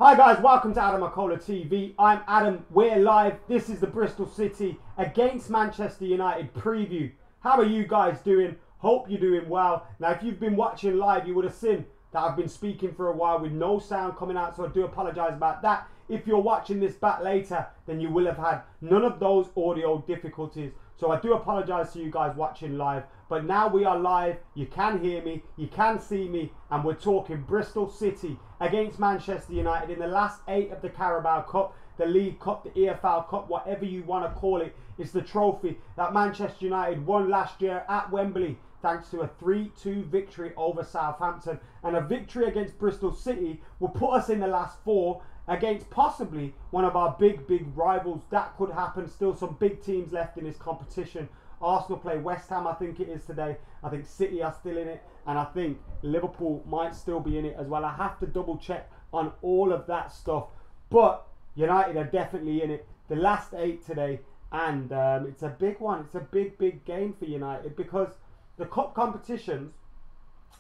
Hi guys, welcome to Adam McKola TV. I'm Adam, we're live. This is the Bristol City against Manchester United preview. How are you guys doing? Hope you're doing well. Now if you've been watching live, you would have seen that I've been speaking for a while with no sound coming out, so I do apologise about that. If you're watching this back later, then you will have had none of those audio difficulties. So I do apologise to you guys watching live. But now we are live, you can hear me, you can see me, and we're talking Bristol City against Manchester United in the last 8 of the Carabao Cup, the League Cup, the EFL Cup, whatever you want to call it. It's the trophy that Manchester United won last year at Wembley thanks to a 3-2 victory over Southampton. And a victory against Bristol City will put us in the last 4 against possibly one of our big rivals. That could happen. Still some big teams left in this competition. Arsenal play West Ham, I think it is today. I think City are still in it. And I think Liverpool might still be in it as well. I have to double check on all of that stuff. But United are definitely in it. The last 8 today. And it's a big one. It's a big game for United because the cup competitions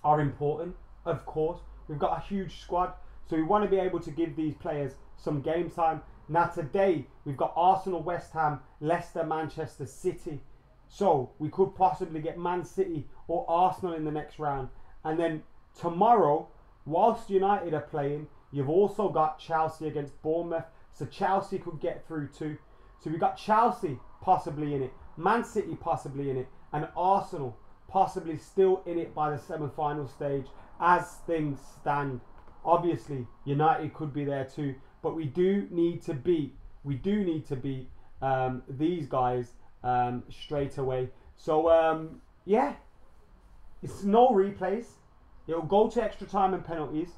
are important, of course. We've got a huge squad. So we want to be able to give these players some game time. Now today, we've got Arsenal, West Ham, Leicester, Manchester City. So we could possibly get Man City or Arsenal in the next round. And then tomorrow, whilst United are playing, you've also got Chelsea against Bournemouth. So Chelsea could get through too. So we've got Chelsea possibly in it, Man City possibly in it, and Arsenal possibly still in it by the semi-final stage as things stand. Obviously, United could be there too, but we do need to beat these guys straight away. So yeah, it's no replays. It'll go to extra time and penalties.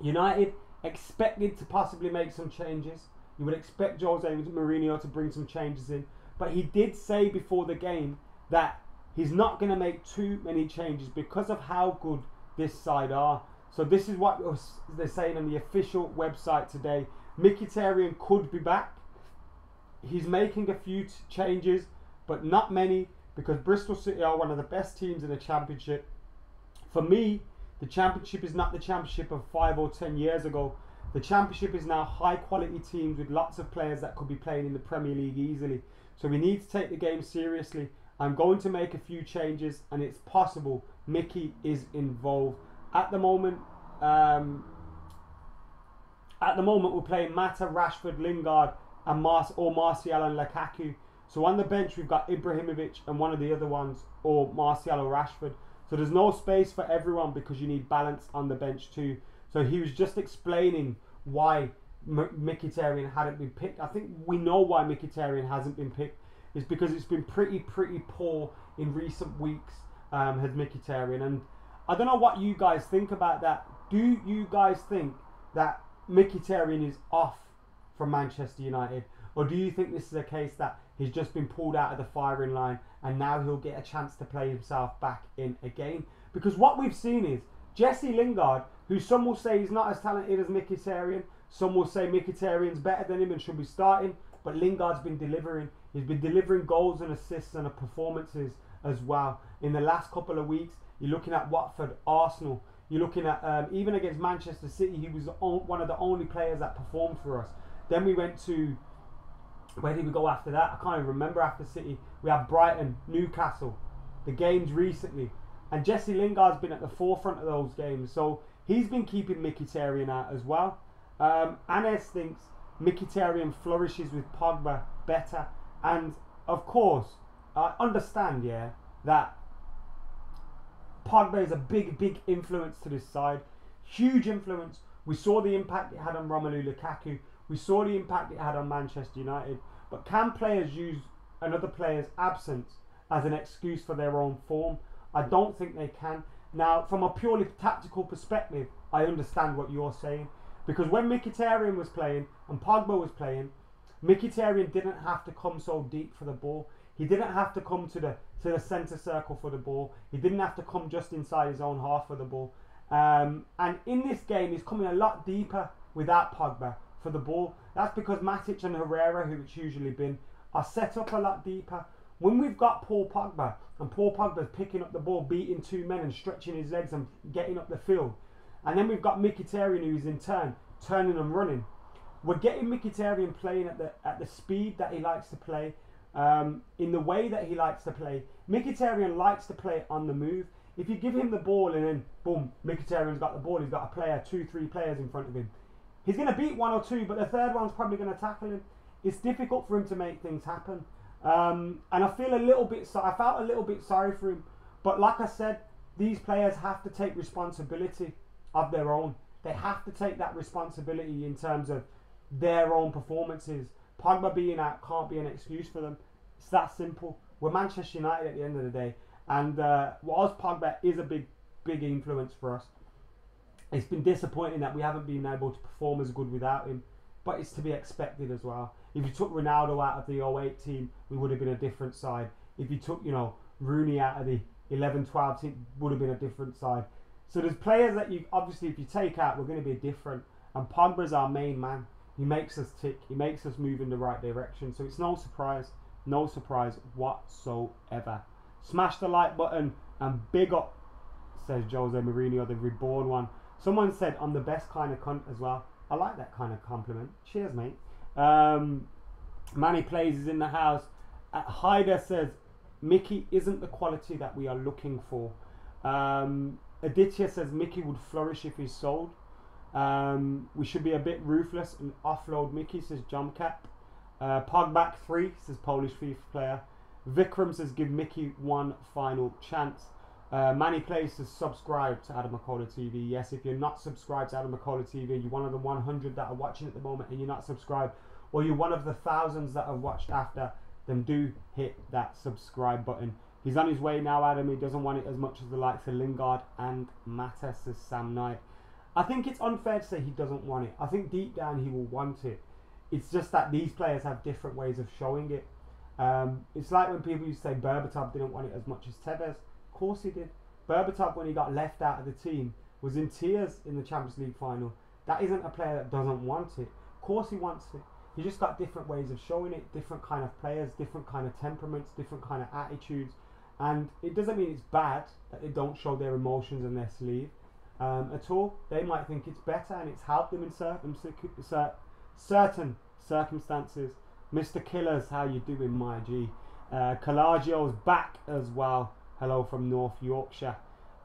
United expected to possibly make some changes. You would expect Jose Mourinho to bring some changes in, but he did say before the game that he's not going to make too many changes because of how good this side are. So this is what they're saying on the official website today. Mkhitaryan could be back. He's making a few changes, but not many, because Bristol City are one of the best teams in the Championship. For me, the Championship is not the Championship of 5 or 10 years ago. The Championship is now high quality teams with lots of players that could be playing in the Premier League easily. So we need to take the game seriously. I'm going to make a few changes, and it's possible Mickey is involved. At the moment, we're playing Mata, Rashford, Lingard, and Martial and Lukaku. So on the bench, we've got Ibrahimovic and one of the other ones, or Martial or Rashford. So there's no space for everyone because you need balance on the bench too. So he was just explaining why Mkhitaryan hadn't been picked. I think we know why Mkhitaryan hasn't been picked. It's because it's been pretty poor in recent weeks, has Mkhitaryan. And I don't know what you guys think about that. Do you guys think that Mkhitaryan is off from Manchester United? Or do you think this is a case that he's just been pulled out of the firing line and now he'll get a chance to play himself back in again? Because what we've seen is Jesse Lingard, who some will say he's not as talented as Mkhitaryan, some will say Mkhitaryan's better than him and should be starting, but Lingard's been delivering. He's been delivering goals and assists and performances as well. In the last couple of weeks, you're looking at Watford, Arsenal. You're looking at, even against Manchester City, he was one of the only players that performed for us. Then we went to, where did we go after that? I can't even remember after City. We had Brighton, Newcastle, the games recently. And Jesse Lingard's been at the forefront of those games. So he's been keeping Mkhitaryan out as well. Anes thinks Mkhitaryan flourishes with Pogba better. And of course, I understand, yeah, that Pogba is a big influence to this side. Huge influence. We saw the impact it had on Romelu Lukaku. We saw the impact it had on Manchester United. But can players use another player's absence as an excuse for their own form? I don't think they can. Now, from a purely tactical perspective, I understand what you're saying. Because when Mkhitaryan was playing and Pogba was playing, Mkhitaryan didn't have to come so deep for the ball. He didn't have to come to the centre circle for the ball. He didn't have to come just inside his own half for the ball. And in this game, he's coming a lot deeper without Pogba for the ball. That's because Matic and Herrera, who it's usually been, are set up a lot deeper. When we've got Paul Pogba, and Paul Pogba's picking up the ball, beating 2 men and stretching his legs and getting up the field, and then we've got Mkhitaryan, who's in turn turning and running. We're getting Mkhitaryan playing at the speed that he likes to play, in the way that he likes to play. Mkhitaryan likes to play on the move. If you give him the ball and then boom, Mkhitaryan's got the ball, he's got a player, 2-3 players in front of him. He's going to beat one or two, but the third one's probably going to tackle him. It's difficult for him to make things happen. And I feel a little bit, I felt a little bit sorry for him. But like I said, these players have to take responsibility of their own. They have to take that responsibility in terms of their own performances. Pogba being out can't be an excuse for them. It's that simple. We're Manchester United at the end of the day. And whilst Pogba is a big influence for us, it's been disappointing that we haven't been able to perform as good without him. But it's to be expected as well. If you took Ronaldo out of the 08 team, we would have been a different side. If you took, Rooney out of the 11-12 team, would have been a different side. So there's players that you, obviously, if you take out, we're going to be different. And Pogba's our main man. He makes us tick. He makes us move in the right direction. So it's no surprise whatsoever. Smash the like button and big up, says Jose Mourinho, the reborn one. Someone said, I'm the best kind of cunt as well. I like that kind of compliment. Cheers, mate. Manny Plays is in the house. Hyder says, Mickey isn't the quality that we are looking for. Aditya says, Mickey would flourish if he's sold. We should be a bit ruthless and offload Mickey, says Jumcap. Pogback 3, says Polish FIFA player. Vikram says, give Mickey one final chance. Manny Plays says, subscribe to Adam McKola TV. Yes, if you're not subscribed to Adam McKola TV, you're one of the 100 that are watching at the moment and you're not subscribed, or you're one of the thousands that have watched after, then do hit that subscribe button. He's on his way now, Adam. He doesn't want it as much as the likes of Lingard and Mata, says Sam Knight. I think it's unfair to say he doesn't want it. I think deep down he will want it. It's just that these players have different ways of showing it. It's like when people used to say Berbatov didn't want it as much as Tevez. Of course he did. Berbatov, when he got left out of the team, was in tears in the Champions League final. That isn't a player that doesn't want it. Of course he wants it. He just got different ways of showing it, different kind of players, different kind of temperaments, different kind of attitudes. And it doesn't mean it's bad that they don't show their emotions in their sleeve at all. They might think it's better and it's helped them in certain circumstances. Mr. Killers, how you doing, my G? Calagio's back as well. Hello from North Yorkshire.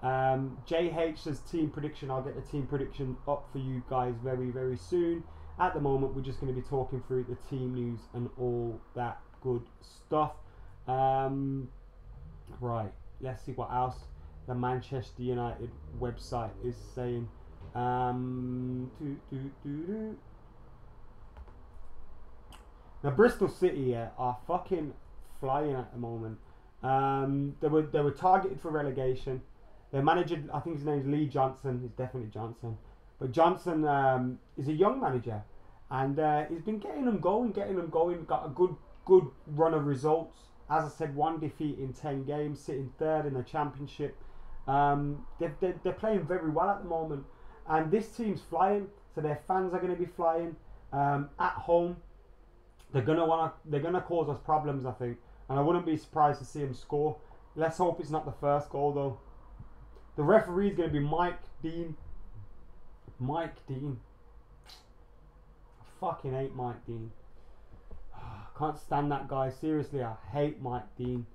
JH says team prediction. I'll get the team prediction up for you guys very, very soon. At the moment, we're just going to be talking through the team news and all that good stuff. Right, let's see what else the Manchester United website is saying. Now, Bristol City are fucking flying at the moment. They were targeted for relegation. Their manager, I think his name's Lee Johnson. It's definitely Johnson. But Johnson is a young manager, and he's been getting them going. Got a good run of results. As I said, 1 defeat in 10 games, sitting third in the championship. They're playing very well at the moment, and this team's flying. So their fans are going to be flying at home. They're gonna cause us problems, I think, and I wouldn't be surprised to see them score. Let's hope it's not the first goal though. The referee is going to be Mike Dean. I fucking hate Mike Dean. Can't stand that guy. Seriously, I hate Mike Dean.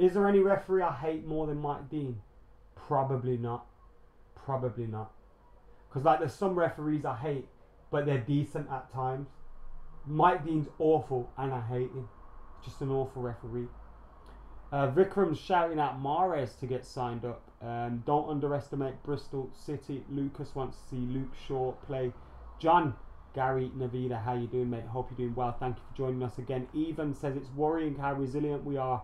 Is there any referee I hate more than Mike Dean? Probably not. Because like there's some referees I hate, but they're decent at times. Mike Dean's awful and I hate him. Just an awful referee. Vikram's shouting out Mahrez to get signed up. Don't underestimate Bristol City. Lucas wants to see Luke Shaw play. John, Gary, Navida, how you doing, mate? Hope you're doing well. Thank you for joining us again. Even says it's worrying how reliant we are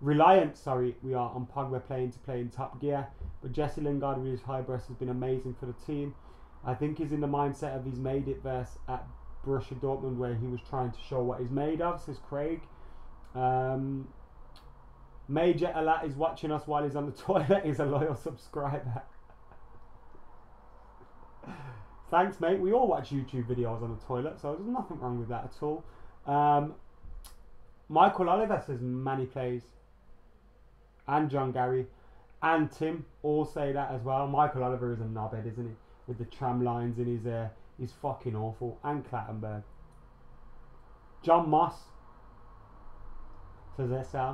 on Pogba playing in top gear. But Jesse Lingard with his high breast has been amazing for the team. I think he's in the mindset of he's made it versus at Borussia Dortmund, where he was trying to show what he's made of, says Craig. Major Alat is watching us while he's on the toilet. He's a loyal subscriber. Thanks, mate. We all watch YouTube videos on the toilet, so there's nothing wrong with that at all. Michael Oliver says Manny Plays. And John Gary. And Tim all say that as well. Michael Oliver is a knobhead, isn't he? With the tram lines in is fucking awful. And Clattenburg. John Moss, says SL.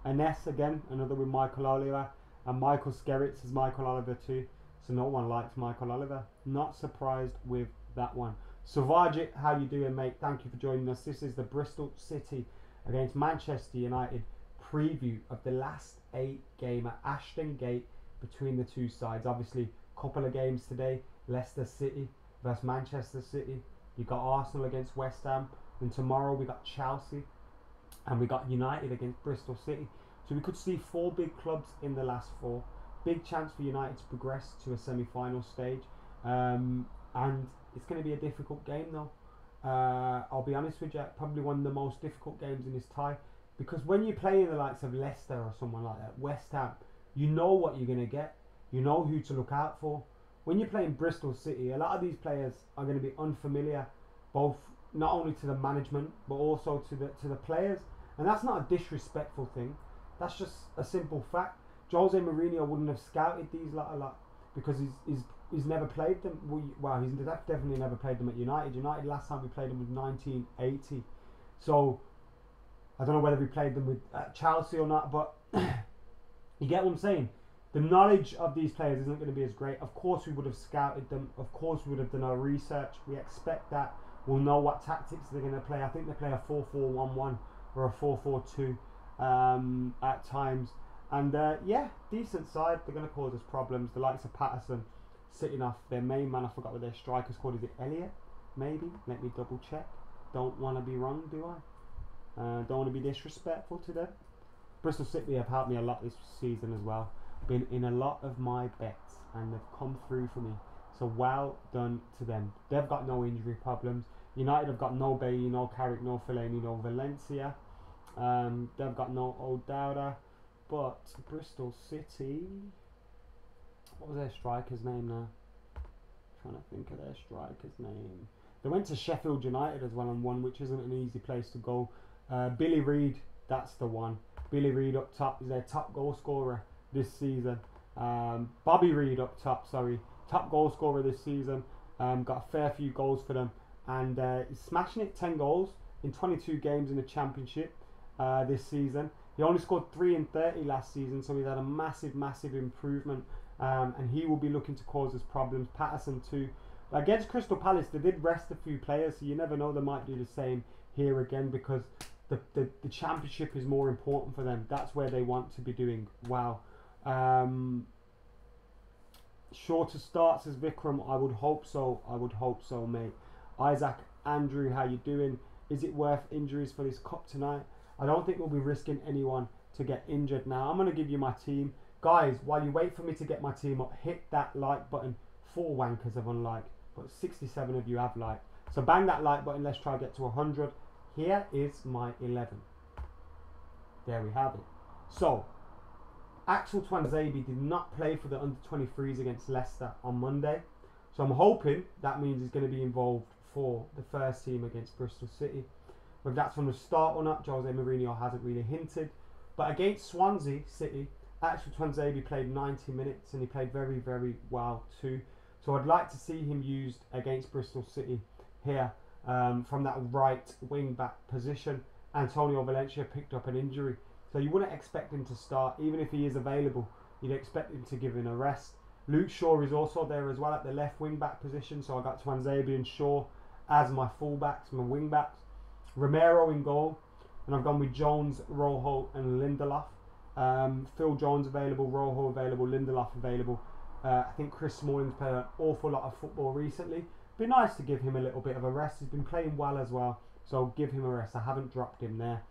Ines again, another with Michael Oliver. And Michael Skerritt says Michael Oliver too. So no one likes Michael Oliver. Not surprised with that one. Savajit, how you doing, mate? Thank you for joining us. This is the Bristol City against Manchester United preview of the last 8 game at Ashton Gate between the two sides. Obviously, couple of games today. Leicester City versus Manchester City. You got Arsenal against West Ham. And tomorrow we got Chelsea. And we got United against Bristol City. So we could see 4 big clubs in the last 4. Big chance for United to progress to a semi-final stage. And it's going to be a difficult game though. I'll be honest with you, probably one of the most difficult games in this tie. Because when you play in the likes of Leicester or someone like that, West Ham, you know what you're going to get. You know who to look out for. When you're playing Bristol City, a lot of these players are going to be unfamiliar, both not only to the management, but also to the players. And that's not a disrespectful thing. That's just a simple fact. Jose Mourinho wouldn't have scouted these lot a lot because he's never played them. Well, he's definitely never played them at United. United last time we played them was 1980. So I don't know whether we played them with Chelsea or not, but you get what I'm saying. The knowledge of these players isn't going to be as great. Of course we would have scouted them. Of course we would have done our research. We expect that. We'll know what tactics they're going to play. I think they play a 4-4-1-1 or a 4-4-2 at times. And yeah, decent side. They're going to cause us problems. The likes of Patterson sitting off their main man. I forgot what their striker's called. Is it Elliott? Maybe. Let me double check. Don't want to be wrong, do I? Don't want to be disrespectful to them. Bristol City have helped me a lot this season as well. Been in a lot of my bets and they've come through for me. So well done to them. They've got no injury problems. United have got no Bailly, no Carrick, no Fellaini, no Valencia. They've got no O'Dowda. But Bristol City, what was their striker's name now? Trying to think of their striker's name. They went to Sheffield United as well and won, which isn't an easy place to go. Billy Reid, that's the one. Billy Reid up top is their top goal scorer this season. Bobby Reid up top, sorry. Top goal scorer this season. Got a fair few goals for them. And he's smashing it, 10 goals in 22 games in the Championship this season. He only scored 3 in 30 last season, so he's had a massive, massive improvement. And he will be looking to cause us problems. Patterson too. Against Crystal Palace, they did rest a few players, so you never know, they might do the same here again because the Championship is more important for them. That's where they want to be doing well. Shorter starts as Vikram, I would hope so. I would hope so, mate. Isaac, Andrew, how you doing? Is it worth injuries for this cup tonight? I don't think we'll be risking anyone to get injured now. I'm going to give you my team. Guys, while you wait for me to get my team up, hit that like button. 4 wankers have unliked, but 67 of you have liked. So bang that like button. Let's try to get to 100. Here is my 11. There we have it. So, Axel Tuanzebe did not play for the under-23s against Leicester on Monday. So I'm hoping that means he's going to be involved for the first team against Bristol City. Whether that's from the start or not, Jose Mourinho hasn't really hinted. But against Swansea City, Axel Tuanzebe played 90 minutes and he played very, very well too. So I'd like to see him used against Bristol City here from that right wing-back position. Antonio Valencia picked up an injury. So you wouldn't expect him to start, even if he is available. You'd expect him to give him a rest. Luke Shaw is also there as well at the left wing-back position. So I got Tuanzebe and Shaw as my full-backs, my wing-backs. Romero in goal. And I've gone with Jones, Rojo and Lindelof. Phil Jones available, Rojo available, Lindelof available. I think Chris Smalling's played an awful lot of football recently. Be nice to give him a little bit of a rest. He's been playing well as well. So give him a rest. I haven't dropped him there.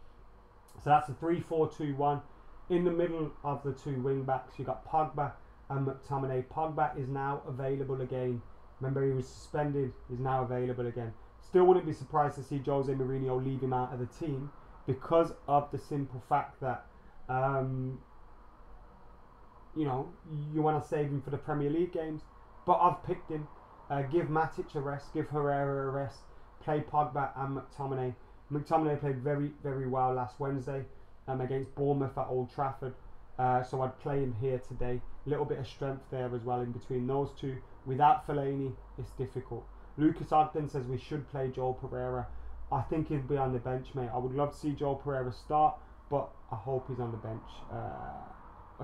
So that's a 3-4-2-1. In the middle of the 2 wing backs, you got Pogba and McTominay. Pogba is now available again. Remember, he was suspended. He's now available again. Still wouldn't be surprised to see Jose Mourinho leave him out of the team because of the simple fact that, you know, you want to save him for the Premier League games. But I've picked him. Give Matic a rest. Give Herrera a rest. Play Pogba and McTominay. McTominay played very, very well last Wednesday against Bournemouth at Old Trafford. So I'd play him here today. A little bit of strength there as well in between those two. Without Fellaini, it's difficult. Lucas Ogden says we should play Joel Pereira. I think he'll be on the bench, mate. I would love to see Joel Pereira start, but I hope he's on the bench.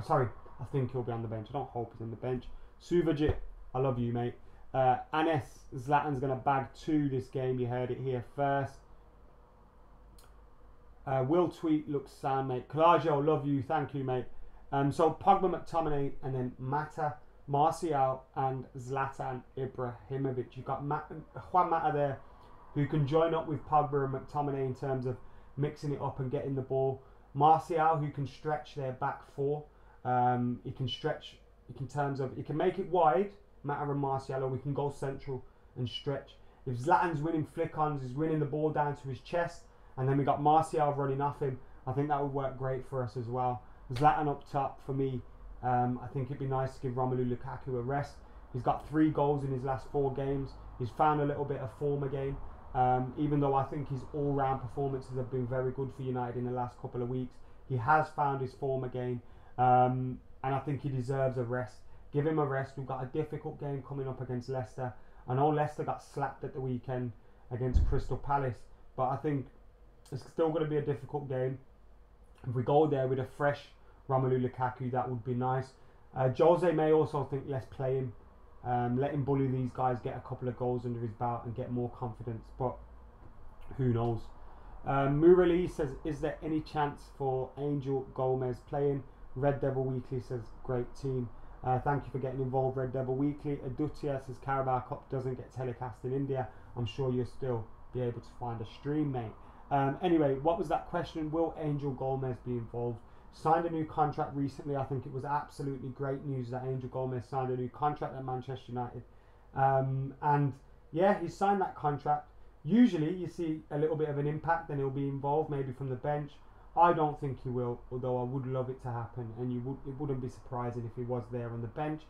Sorry, I think he'll be on the bench. I don't hope he's on the bench. Suvajit, I love you, mate. Anes, Zlatan's going to bag 2 this game. You heard it here first. Will Tweet looks sound, mate. Calagio, love you. Thank you, mate. So Pogba, McTominay, and then Mata, Martial, and Zlatan Ibrahimovic. You've got Juan Mata there, who can join up with Pogba and McTominay in terms of mixing it up and getting the ball. Martial, who can stretch their back 4. He can stretch in terms of, he can make it wide, Mata and Martial, or we can go central and stretch. If Zlatan's winning flick-ons, he's winning the ball down to his chest, and then we got Martial running off him, I think that would work great for us as well. Zlatan up top, for me, I think it'd be nice to give Romelu Lukaku a rest. He's got 3 goals in his last 4 games. He's found a little bit of form again. Even though I think his all-round performances have been very good for United in the last couple of weeks, he has found his form again, and I think he deserves a rest. Give him a rest. We've got a difficult game coming up against Leicester. I know Leicester got slapped at the weekend against Crystal Palace, but I think it's still going to be a difficult game. If we go there with a fresh Romelu Lukaku, that would be nice. Jose may also think, let's play him. Let him bully these guys, get a couple of goals under his belt and get more confidence, but who knows. Murali says, is there any chance for Angel Gomez playing? Red Devil Weekly says, great team. Thank you for getting involved, Red Devil Weekly. Adutia says, Carabao Cup doesn't get telecast in India. I'm sure you'll still be able to find a stream, mate. Anyway, what was that question? Will Angel Gomez be involved? Signed a new contract recently. I think it was absolutely great news that Angel Gomez signed a new contract at Manchester United. And yeah, he signed that contract. Usually you see a little bit of an impact and he'll be involved maybe from the bench. I don't think he will, although I would love it to happen, and it wouldn't be surprising if he was there on the bench.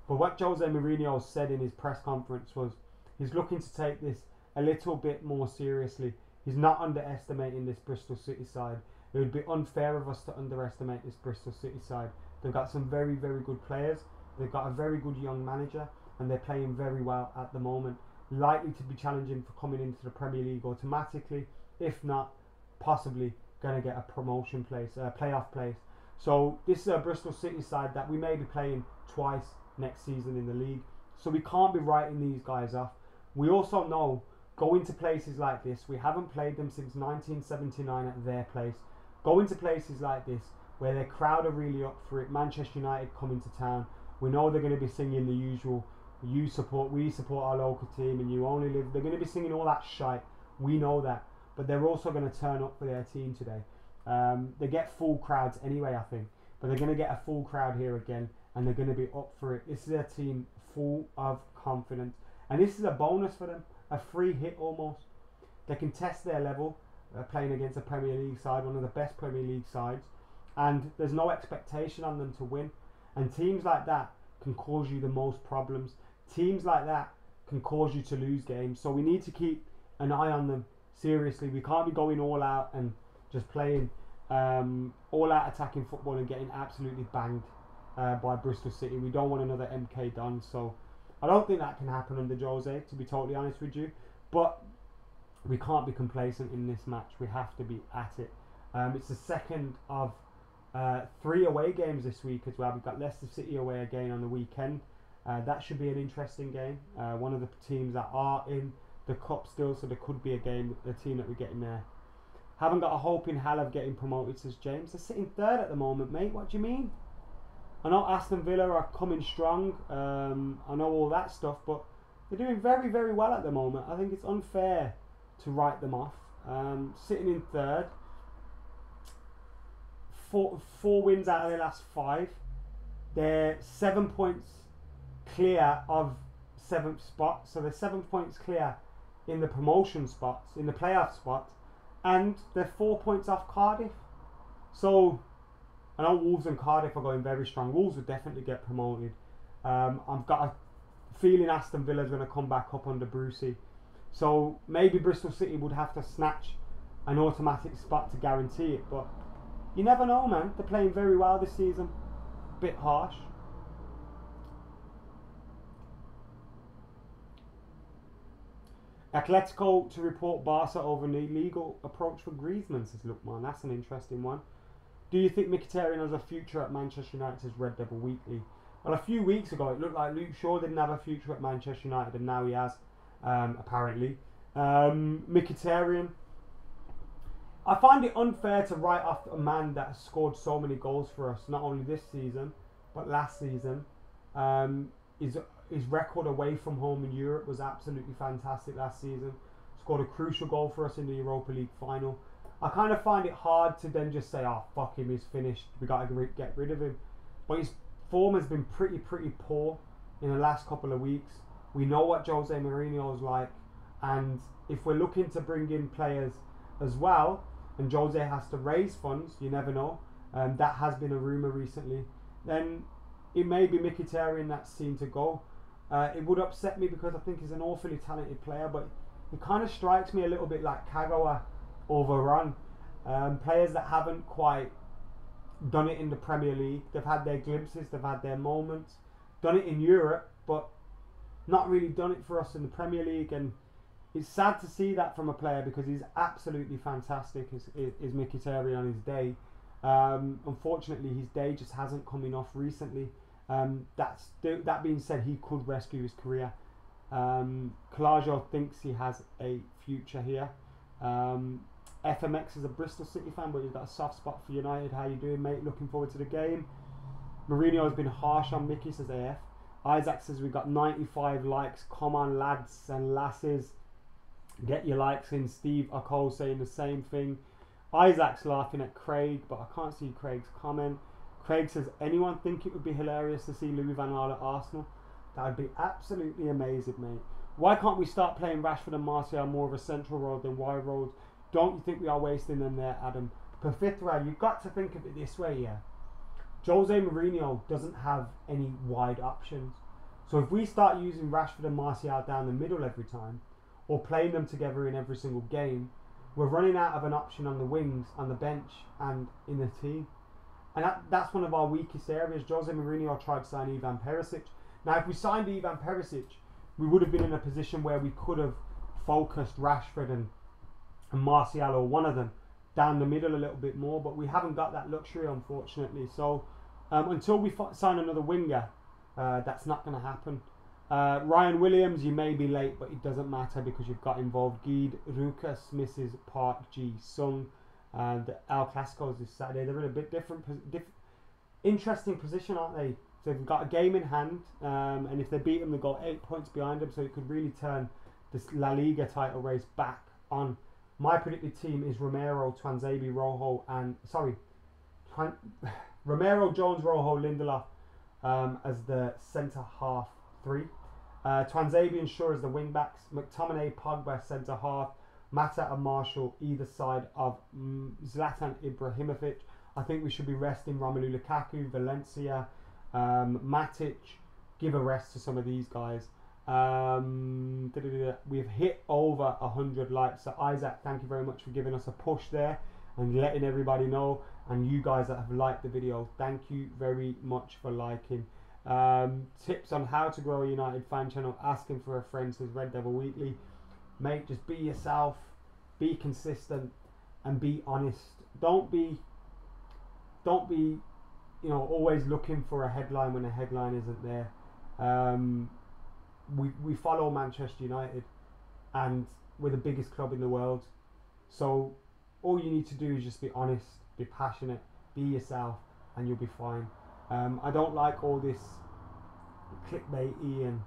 But what Jose Mourinho said in his press conference was he's looking to take this a little bit more seriously. He's not underestimating this Bristol City side. It would be unfair of us to underestimate this Bristol City side. They've got some very, very good players. They've got a very good young manager, and they're playing very well at the moment. Likely to be challenging for coming into the Premier League automatically, if not possibly going to get a promotion place, playoff place. So this is a Bristol City side that we may be playing twice next season in the league. So we can't be writing these guys off. We also know going to places like this, we haven't played them since 1979 at their place. Going to places like this where their crowd are really up for it. Manchester United coming to town. We know they're going to be singing the usual, we support our local team and you only live. They're going to be singing all that shite. We know that. But they're also going to turn up for their team today. They get full crowds anyway, I think. But they're going to get a full crowd here again. And they're going to be up for it. This is a team full of confidence. And this is a bonus for them. A free hit almost. They can test their level. Playing against a Premier League side. One of the best Premier League sides. And there's no expectation on them to win. And teams like that can cause you the most problems. Teams like that can cause you to lose games. So we need to keep an eye on them. Seriously, we can't be going all out and just playing all out attacking football and getting absolutely banged by Bristol City. We don't want another MK Dons, so I don't think that can happen under Jose, to be totally honest with you. But we can't be complacent in this match. We have to be at it. It's the second of 3 away games this week as well. We've got Leicester City away again on the weekend. That should be an interesting game. One of the teams that are in the cup still, so there could be a game, the team that we're getting there. Haven't got a hope in hell of getting promoted, says James. They're sitting 3rd at the moment, mate. What do you mean? I know Aston Villa are coming strong. I know all that stuff, but they're doing very, very well at the moment. I think it's unfair to write them off. Sitting in 3rd. 4 wins out of their last 5. They're 7 points clear of 7th spot. So they're 7 points clear in the promotion spots, in the playoff spots, and they're 4 points off Cardiff. So I know Wolves and Cardiff are going very strong. Wolves will definitely get promoted. I've got a feeling Aston Villa is going to come back up under Brucey. So maybe Bristol City would have to snatch an automatic spot to guarantee it, but you never know, man. They're playing very well this season. Bit harsh. Atletico to report Barca over an illegal approach for Griezmann, says Lookman. That's an interesting one. Do you think Mkhitaryan has a future at Manchester United, says Red Devil Weekly? Well, a few weeks ago it looked like Luke Shaw didn't have a future at Manchester United, and now he has, apparently. Mkhitaryan, I find it unfair to write off a man that has scored so many goals for us, not only this season, but last season. His record away from home in Europe was absolutely fantastic last season. Scored a crucial goal for us in the Europa League final. I kind of find it hard to then just say, oh, fuck him, he's finished, we got to get rid of him. But his form has been pretty poor in the last couple of weeks. We know what Jose Mourinho is like, and if we're looking to bring in players as well, and Jose has to raise funds, you never know, that has been a rumour recently, then it may be Mkhitaryan that's seen to go. It would upset me because I think he's an awfully talented player, but he kind of strikes me a little bit like Kagawa over Ron. Players that haven't quite done it in the Premier League. They've had their glimpses, they've had their moments, done it in Europe, but not really done it for us in the Premier League. And it's sad to see that from a player because he's absolutely fantastic, is Mkhitaryan on his day. Unfortunately, his day just hasn't come enough recently. That being said, he could rescue his career. Calajo thinks he has a future here. FMX is a Bristol City fan, but he's got a soft spot for United. How you doing, mate? Looking forward to the game. Mourinho has been harsh on Mickey, says AF. Isaac says we've got 95 likes. Come on, lads and lasses, get your likes in. Steve Akol saying the same thing. Isaac's laughing at Craig, but I can't see Craig's comment. Craig says, anyone think it would be hilarious to see Louis van Gaal at Arsenal? That would be absolutely amazing, mate. Why can't we start playing Rashford and Martial more of a central role than wide roles? Don't you think we are wasting them there, Adam? Pavitra, you've got to think of it this way, yeah. Jose Mourinho doesn't have any wide options. So if we start using Rashford and Martial down the middle every time, or playing them together in every single game, we're running out of an option on the wings, on the bench, and in the team. And that's one of our weakest areas. Jose Mourinho tried to sign Ivan Perisic. Now, if we signed Ivan Perisic, we would have been in a position where we could have focused Rashford and Martial, or one of them, down the middle a little bit more. But we haven't got that luxury, unfortunately. So until we sign another winger, that's not going to happen. Ryan Williams, you may be late, but it doesn't matter because you've got involved. Geed, Rukas, Mrs. Park, Ji Sung, and El Clasico's this Saturday. They're in a bit different, interesting position, aren't they? So they've got a game in hand, and if they beat them, they've got 8 points behind them, so it could really turn this La Liga title race back on. My predicted team is Romero, Tuanzebe, Rojo, and Romero, Jones, Rojo, Lindelof as the centre half three. Tuanzebe and Shaw as the wing backs. McTominay, Pogba centre half. Mata and Marshall either side of Zlatan Ibrahimovic. I think we should be resting Romelu Lukaku, Valencia, Matic. Give a rest to some of these guys. We've hit over 100 likes. So Isaac, thank you very much for giving us a push there and letting everybody know. And you guys that have liked the video, thank you very much for liking. Tips on how to grow a United fan channel. Asking for a friend, says Red Devil Weekly. Mate, just be yourself, be consistent, and be honest. Don't be, always looking for a headline when a headline isn't there. We follow Manchester United, and we're the biggest club in the world. So all you need to do is just be honest, be passionate, be yourself, and you'll be fine. I don't like all this clickbaity and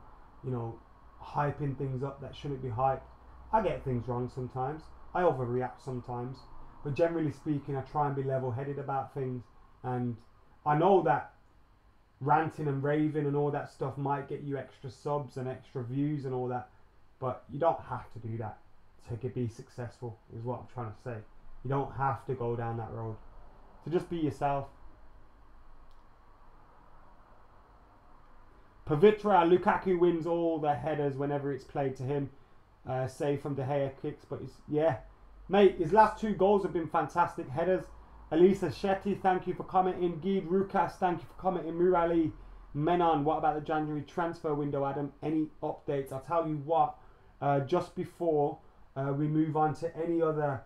hyping things up that shouldn't be hyped. I get things wrong sometimes. I overreact sometimes. But generally speaking, I try and be level-headed about things. And I know that ranting and raving and all that stuff might get you extra subs and extra views and all that. But you don't have to do that to be successful, is what I'm trying to say. You don't have to go down that road. So just be yourself. Pavitra, Lukaku wins all the headers whenever it's played to him. Save from De Gea kicks, but mate, his last 2 goals have been fantastic headers. Elisa Shetty, thank you for commenting. Geed Rukas, thank you for commenting. Murali Menon, what about the January transfer window, Adam? Any updates? I'll tell you what, just before we move on to any other,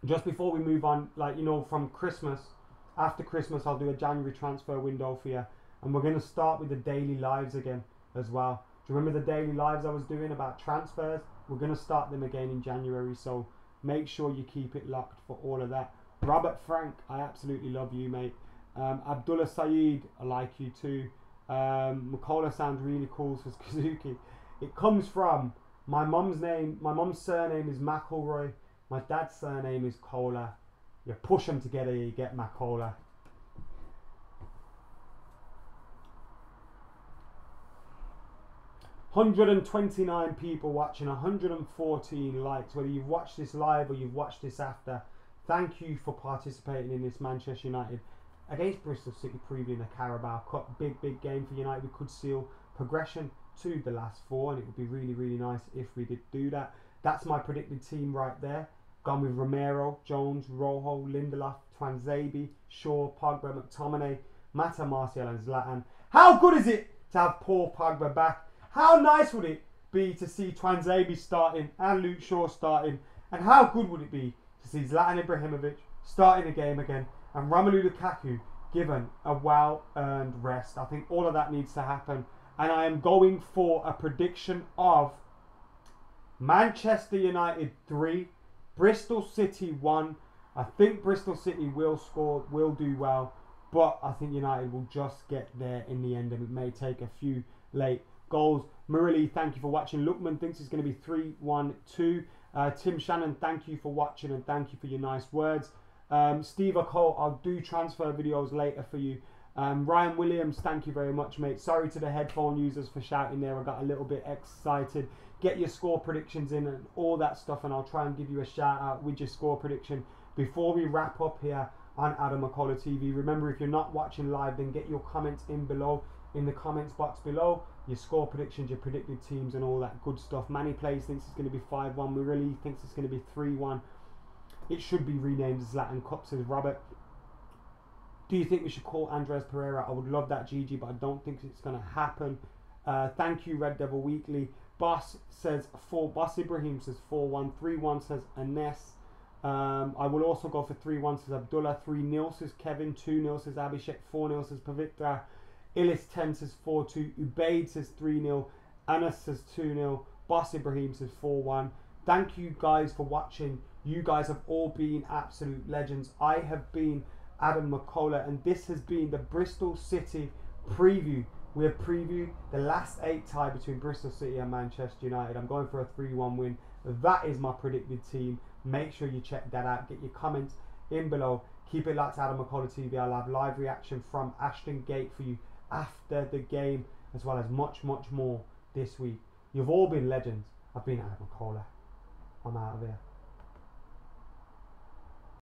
just before we move on, like, you know, from Christmas, after Christmas, I'll do a January transfer window for you. And we're going to start with the daily lives again as well. Do you remember the daily lives I was doing about transfers? We're going to start them again in January, so make sure you keep it locked for all of that. Robert Frank, I absolutely love you, mate. Abdullah Saeed, I like you too. McKola sounds really cool, says Kazuki. It comes from my mum's name. My mum's surname is McElroy. My dad's surname is Kola. You push them together, you get McKola. $129 people watching, 114 likes. Whether you've watched this live or you've watched this after, thank you for participating in this Manchester United against Bristol City preview in the Carabao Cup. Big game for United. We could seal progression to the last four, and it would be really nice if we did do that. That's my predicted team right there. Gone with Romero, Jones, Rojo, Lindelof, Tuanzebe, Shaw, Pogba, McTominay, Mata, Martial and Zlatan. How good is it to have Paul Pogba back? How nice would it be to see Tuanzebe starting and Luke Shaw starting? And how good would it be to see Zlatan Ibrahimovic starting the game again and Romelu Lukaku given a well-earned rest? I think all of that needs to happen. And I am going for a prediction of Manchester United 3, Bristol City 1. I think Bristol City will score, will do well, but I think United will just get there in the end, and it may take a few late goals. Murali, thank you for watching. Lookman thinks it's going to be 3-1-2. Tim Shannon, thank you for watching and thank you for your nice words. Steve O'Cole, I'll do transfer videos later for you. Ryan Williams, thank you very much, mate. Sorry to the headphone users for shouting there. I got a little bit excited. Get your score predictions in and all that stuff, and I'll try and give you a shout out with your score prediction before we wrap up here on Adam McKola TV. Remember, if you're not watching live, then get your comments in below, in the comments box below, your score predictions, your predicted teams and all that good stuff. Manny Plays thinks it's going to be 5-1. Murilli thinks it's going to be 3-1. It should be renamed Zlatan Cup, says Robert. Do you think we should call Andres Pereira? I would love that, Gigi, but I don't think it's going to happen. Thank you, Red Devil Weekly. Boss says 4. Boss Ibrahim says 4-1. 3-1 says Anes. I will also go for 3-1 says Abdullah. 3-0 says Kevin. 2-0 says Abhishek. 4-0 says Pavitra. Illis 10 says 4-2. Ubaid says 3-0. Anas says 2-0. Boss Ibrahim says 4-1. Thank you guys for watching. You guys have all been absolute legends. I have been Adam McKola, and this has been the Bristol City preview. We have previewed the last 8 tie between Bristol City and Manchester United. I'm going for a 3-1 win. That is my predicted team. Make sure you check that out. Get your comments in below. Keep it locked, Adam McKola TV. I'll have live reaction from Ashton Gate for you after the game, as well as much more this week. You've all been legends. I've been Adam McKola. I'm out of here.